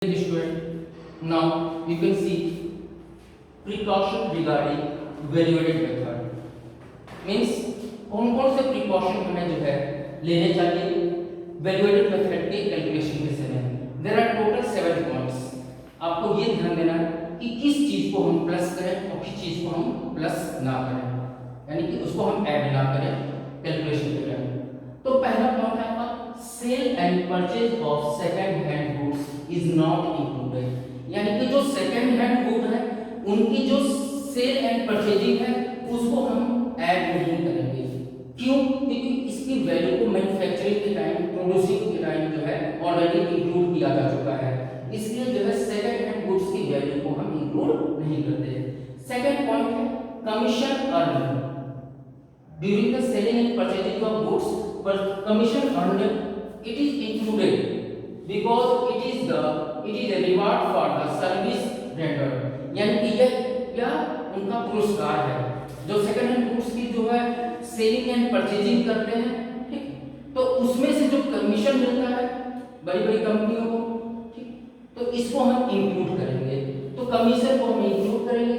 Student, now you can see precaution regarding value-added method. Means कौन-कौन से precaution हमें जो है लेने चाहिए value-added method के calculation के समय. There are total 7 points. आपको ये ध्यान देना है कि किस चीज को हम प्लस करें और किस चीज को हम प्लस ना करें, यानी कि उसको हम ऐड ना करें कैलकुलेशन के टाइम. तो पहला पॉइंट है आपका sale and purchase of second hand goods is not included, यानी कि जो सेकंड हैंड गुड है उनकी जो सेल एंड परचेजिंग है उसको हम ऐड नहीं करेंगे. क्यों? क्योंकि इसकी वैल्यू को मैन्युफैक्चरिंग के टाइम, प्रोड्यूसिंग के टाइम जो है ऑलरेडी इंक्लूड किया जा चुका है, इसलिए जो है सेकंड हैंड गुड्स की वैल्यू को हम इंक्लूड नहीं करते. सेकंड पॉइंट है commission earn during the selling and purchasing of goods, पर commission earn it is included because it is a reward for the service rendered, यानी कि यह उनका पुरस्कार है जो सेकंड हैंड गुड्स की जो है सेलिंग एंड परचेजिंग करते हैं. ठीक, तो उसमें से जो कमीशन मिलता है बड़ी बड़ी कंपनियों को, ठीक, तो इसको हम इंक्लूड करेंगे. तो कमीशन को हम इंक्लूड करेंगे.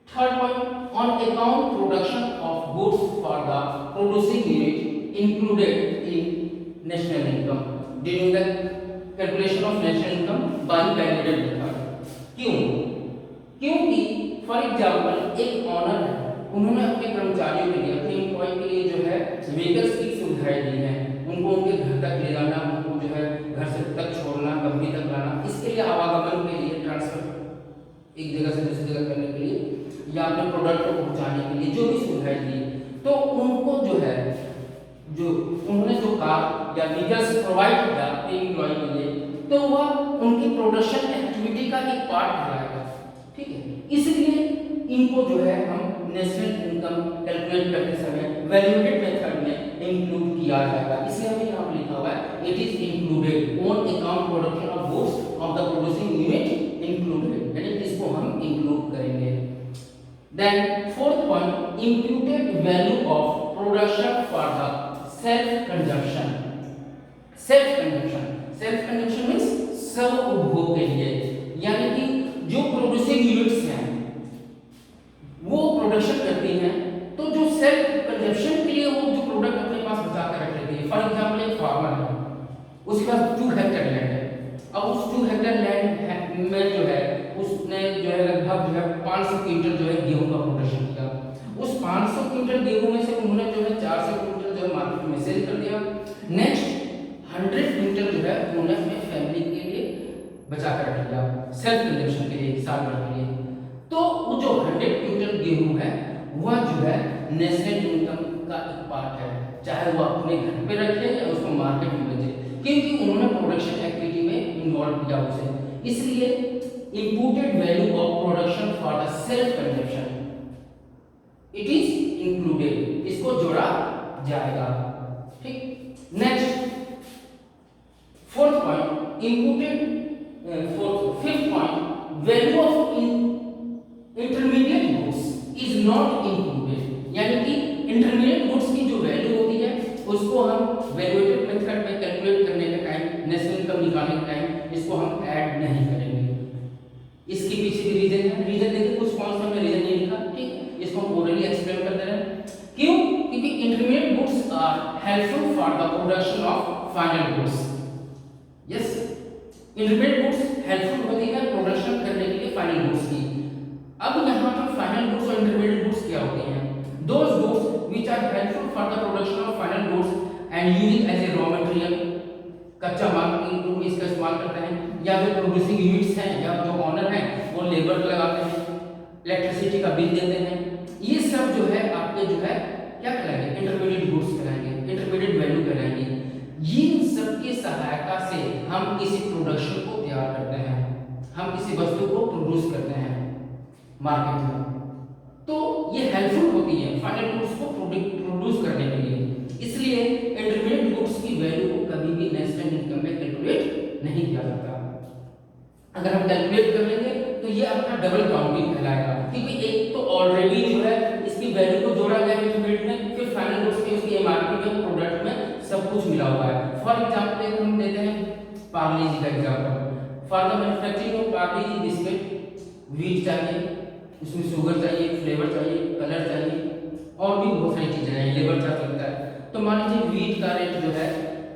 Third point on account production of goods for the producing unit included in national income during the calculation of national income by value-added method. क्यों? क्योंकि फॉर एग्जांपल एक ऑनर है, उन्होंने अपने कर्मचारियों के लिए, अपने एम्प्लॉय के लिए जो है व्हीकल्स की सुविधाएं दी हैं, उनको उनके घर तक ले जाना, उनको जो है घर से तक छोड़ना, कंपनी तक लाना, इसके लिए आवागमन के लिए, ट्रांसफर एक जगह से दूसरी जगह करने के लिए या अपने प्रोडक्ट को पहुंचाने के लिए जो भी सुविधाएं दी, तो उनको जो है जो उन्होंने जो कार या व्हीकल्स प्रोवाइड किया अपने एम्प्लॉय के लिए, तो वह उनकी प्रोडक्शन एक्टिविटी का एक पार्ट कहलाएगा. ठीक है, इसलिए इनको जो है हम नेशनल इनकम कैलकुलेट करते समय वैल्यूएडेड मेथड में इंक्लूड किया जाएगा. इसलिए हमें यहाँ पर लिखा हुआ है it is included on account production of goods of the producing unit included, यानी इसको हम इंक्लूड करेंगे. Then fourth point imputed value of production for the self consumption. Self consumption means स्व उपभोग के लिए, यानी कि जो प्रोड्यूसिंग यूनिट्स हैं वो प्रोडक्शन करती हैं, तो जो सेल्फ कंजम्पशन के लिए वो जो प्रोडक्ट अपने पास बचा कर रख लेती है. फॉर एग्जांपल एक फार्मर है, उसके पास 2 हेक्टेयर लैंड है. अब उस 2 हेक्टेयर लैंड में जो है उसने जो है लगभग जो है 500 क्विंटल जो है गेहूं का प्रोडक्शन किया. उस 500 क्विंटल गेहूं में से उन्होंने जो है 400 क्विंटल जो है मार्केट में सेल कर दिया. नेक्स्ट 100 क्विंटल जो है उन्होंने अपने फैमिली के लिए बचा कर रख लिया, सेल्फ कंजम्पशन के लिए, साल भर के लिए. तो वो जो 100 क्विंटल गेहूं है वह जो है नेशनल इनकम का एक पार्ट है, चाहे वो अपने घर पे रखे या उसको मार्केट में बेचे, क्योंकि उन्होंने प्रोडक्शन एक्टिविटी में इन्वॉल्व किया उसे. इसलिए imported value of production for the self consumption it is included, इसको जोड़ा जाएगा. ठीक, next fourth point imported fifth point value of intermediate goods is not included, यानी कि इंटरमीडिएट गुड्स की जो वैल्यू होती है उसको हम वैल्यूएटेड मेथड में कैलकुलेट करने के टाइम, नेशनल इनकम निकालने के टाइम इसको हम ऐड नहीं करेंगे. इसके पीछे भी रीजन है. रीजन देखिए कुछ पॉइंट्स में रीजन नहीं लिखा. ठीक, इसको हम ओरली एक्सप्लेन कर दे रहे हैं. क्यों? क्योंकि intermediate goods are helpful for the production of final goods. Yes, intermediate goods helpful होती है प्रोडक्शन करने के लिए फाइनल गुड्स की. अब यहाँ पर फाइनल गुड्स और इंटरमीडिएट गुड्स क्या होते हैं? Those goods which are helpful for the production of final goods and using as a raw material, कच्चा माल के रूप में इसका इस्तेमाल करते हैं, या जो प्रोड्यूसिंग यूनिट्स हैं या जो ओनर हैं वो लेबर लगाते हैं, इलेक्ट्रिसिटी का बिल देते हैं. ये सब जो है आपके जो है क्या कहलाएंगे? इंटरमीडिएट गुड्स कहलाएंगे, इंटरमीडिएट वैल्यू कहलाएंगे. इन सब की सहायता से हम किसी प्रोडक्शन को तैयार करते हैं, हम किसी वस्तु को प्रोड्यूस करते हैं मार्केट में, तो ये हेल्पफुल होती है फाइनल गुड्स को प्रोड्यूस करने के लिए. इसलिए इंटरमीडिएट गुड्स की वैल्यू को कभी भी नेशनल इनकम में कैलकुलेट नहीं किया जाता. अगर हम कैलकुलेट कर लेंगे तो ये आपका डबल काउंटिंग कहलाएगा, क्योंकि एक तो ऑलरेडी जो है इसकी वैल्यू को जोड़ा गया इंटरमीडिएट में, फिर फाइनल गुड्स की उसकी एमआरपी में, प्रोडक्ट में सब कुछ मिला हुआ है. फॉर एग्जांपल हम देते हैं पार्ले जी का example. For the manufacturing of Parle ji biscuit wheat चाहिए, उसमें शुगर चाहिए, फ्लेवर चाहिए, कलर चाहिए और भी बहुत सारी चीज़ें हैं, लेबर चार्ज लगता है। तो मान लीजिए व्हीट का रेट जो है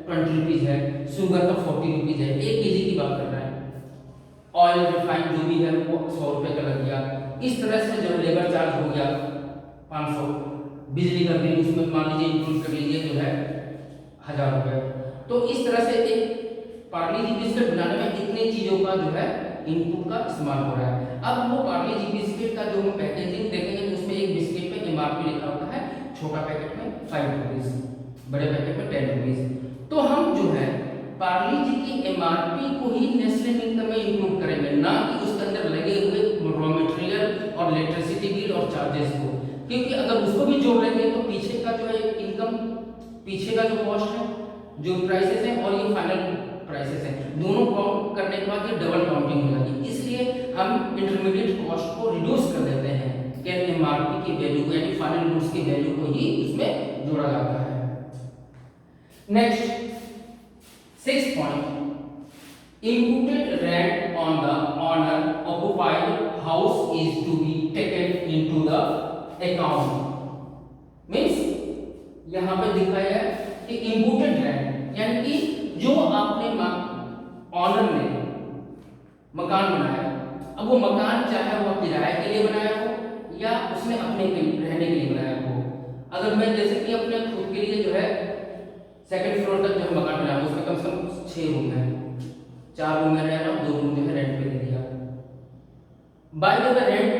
20 रुपीज़ है, शुगर का 40 रुपीज़ है, 1 केजी की बात कर रहा है। ऑयल रिफाइंड जो भी है वो 100 रुपये का लग गया। इस तरह से जो लेबर चार्ज हो गया 500, बिजली का बिल उसमें मान लीजिए इंक्लूड कर लीजिए जो है 1000 रुपये। तो इस तरह से एक पार्ले जी बिस्किट बनाने में इतनी चीज़ों का जो है इनपुट का इस्तेमाल हो रहा है। अब वो पार्ले जी बिस्किट का जो हम पैकेजिंग देखेंगे तो उसमें एक बिस्किट पे एमआरपी लिखा होता है, छोटा पैकेट में 5 रुपीज़, बड़े पैकेट में 10 रुपीज़। तो हम जो है पार्ले जी की एमआरपी को ही नेशनल इनकम में इंक्लूड करेंगे, ना कि उसके अंदर लगे हुए रॉ मटेरियल और इलेक्ट्रिसिटी बिल और चार्जेस को, क्योंकि अगर उसको भी जोड़ लेंगे तो पीछे का जो है इनकम, पीछे का जो कॉस्ट है, जो प्राइसेस हैं और ये फाइनल प्राइसेस हैं, दोनों काउंट करने के बाद ये डबल काउंटिंग हो जाती है। इसलिए हम इंटरमीडिएट कॉस्ट को रिड्यूस कर देते हैं कि एमआरपी की वैल्यू को, यानी फाइनल गुड्स की वैल्यू को ही उसमें जोड़ा जाता है। Next 6th point, imputed rent on the owner occupied house is to be taken into the account। Means यहाँ पे दिखाया है कि imputed rent यानी कि जो आपने ऑनर ने मकान बनाया, अब वो मकान चाहे वो किराए के लिए बनाया हो या उसने अपने के रहने के लिए बनाया हो। अगर मैं जैसे कि अपने खुद के लिए जो है सेकंड फ्लोर तक जो मकान बनाया उसमें कम से कम 6 रूम है, 4 रूम में रहना, 2 रूम जो है रेंट पे दे दिया। बाय द वे रेंट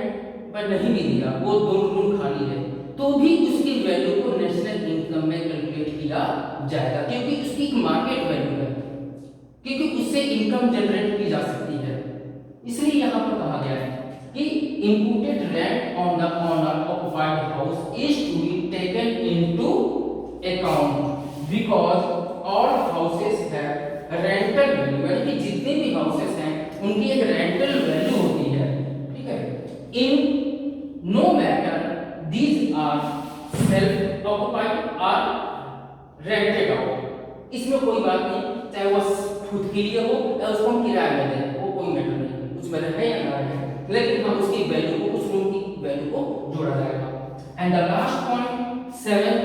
पर नहीं भी दिया, वो 2 रूम खाली है, तो भी उसकी वैल्यू को नेशनल इनकम में कैलकुलेट किया जाएगा, क्योंकि उसकी एक मार्केट वैल्यू है, क्योंकि उससे इनकम जनरेट की जा सकती है। इसलिए यहाँ पर कहा गया है कि imputed rent on the owner occupied house is to be taken into account because all houses have rental value, यानी कि जितने भी हाउसेस हैं उनकी एक रेंटल वैल्यू होती है, ठीक है। In no matter these are self occupied और रेंटेड आउट, इसमें कोई बात नहीं, चाहे वो खुद के लिए हो या उसको हम किराए में दें, वो कोई मैटर नहीं, उसमें रहे या ना रहे, लेकिन हम उसकी वैल्यू को, उस रूम की वैल्यू को जोड़ा जाएगा। And the last point 7,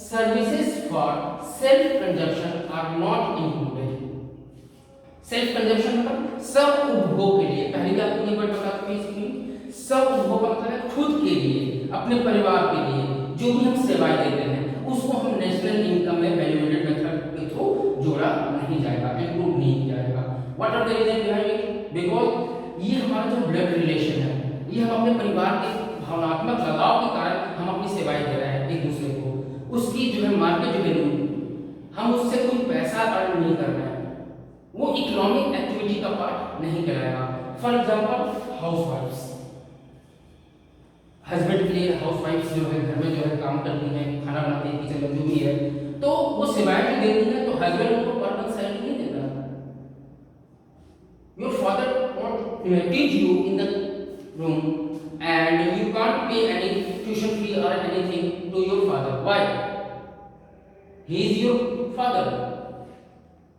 services for self consumption are not included. Self consumption मतलब सब उपभोग के लिए, पहले भी आपको ये वर्ड बता चुके हैं, सब उपभोग मतलब है खुद के लिए, अपने परिवार के लिए जो भी हम सेवाएं देते हैं उसको हम नेशनल इनकम में वैल्यूएटेड मेथड के थ्रू जोड़ा नहीं जाएगा, इंक्लूड नहीं किया जाएगा। What are the reason behind it? Because ये हमारा जो ब्लड रिलेशन है, ये हम अपने परिवार के भावनात्मक लगाव के कारण हम अपनी सेवाएं दे रहे हैं एक दूसरे को, उसकी जो है मार्केट वैल्यू, हम उससे कोई पैसा अर्न नहीं कर रहे हैं, वो इकोनॉमिक एक्टिविटी का पार्ट नहीं कहलाएगा। फॉर एग्जांपल हाउसवाइफ्स, हस्बैंड के लिए हाउसवाइफ्स जो है घर में जो है काम करती हैं, खाना बनाती हैं, किचन में जो भी है, तो वो सेवाएं भी देती हैं, तो हस्बैंड उनको पर मंथ सैलरी नहीं देता। Your father won't teach you in the room and you can't pay any tuition fee or anything to your father. Why? He is your father.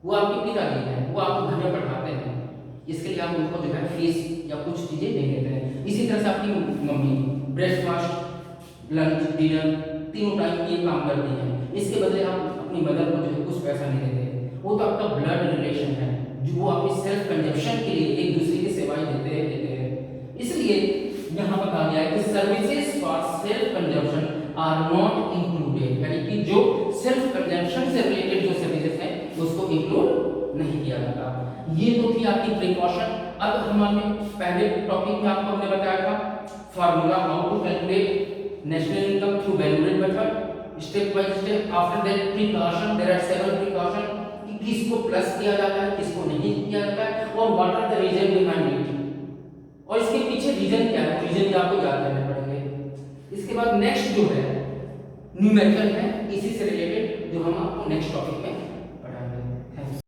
वो आपके पिताजी हैं, वो आपको घर में पढ़ाते हैं, इसके लिए आप उनको जो है फीस या कुछ चीजें दे देते हैं। इसी तरह से आपकी मम्मी ब्रेकफास्ट, लंच, डिनर तीनों टाइम ये काम करती हैं, इसके बदले आप अपनी मदर को जो है कुछ पैसा नहीं देते, वो तो आपका ब्लड रिलेशन है, जो वो अपनी सेल्फ कंजम्पशन के लिए एक दूसरे की सेवाएं देते हैं। इसलिए यहाँ पर कहा गया है कि services for self consumption are not included, यानी कि जो सेल्फ कंजम्पशन से रिलेटेड जो सर्विसेज हैं उसको इंक्लूड नहीं किया जाता। ये तो थी आपकी प्रिकॉशन। अब हमारे पहले टॉपिक में आपको हमने बताया था formula how to calculate national income through valuated method, step by step. After that precaution, there are 7 precaution, कि किसको प्लस किया जाता है, किसको नहीं किया जाता है, और what are the reason behind it, और इसके पीछे रीजन क्या है, रीजन भी आपको याद करने पड़ेंगे। इसके बाद नेक्स्ट जो है न्यूमेरिकल है, इसी से रिलेटेड जो हम आपको नेक्स्ट टॉपिक में